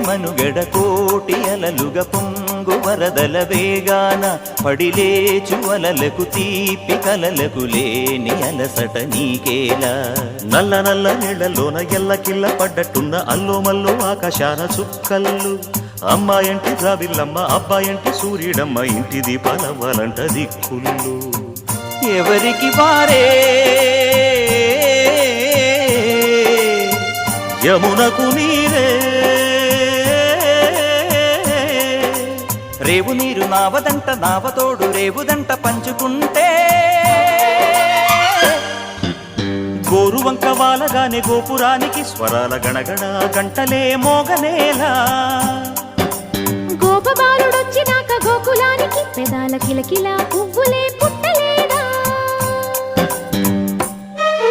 మనుగడ కోటి అలలుగా పొంగు వరదల వేగాన పడిలేచు అలలకు తీపి కలలకు లేని అలసట నీకేలా నల్ల నల్ల నీళ్లలోన ఎల్లకిల్ల పడ్డట్టున్న అల్లో మల్లో ఆకాశాన చుక్కల్లు అమ్మాయంటి ద్రావిల్లమ్మ అబ్బాయంటి సూర్యుడమ్మ ఇంటి దీపాలవ్వాలంట దిక్కులు ఎవరికి వారే యమునకు నీరే రేవు నీరు నావదంట నావతోడు రేవుదంట పంచుకుంటే గోరువంక వాలగానే గోపురానికి స్వరాల గణగణ గంటలే మోగనేలా గోపబాలుడొచ్చినాక గోకులానికి పెదాల కిలకిల పువ్వులే పుట్ట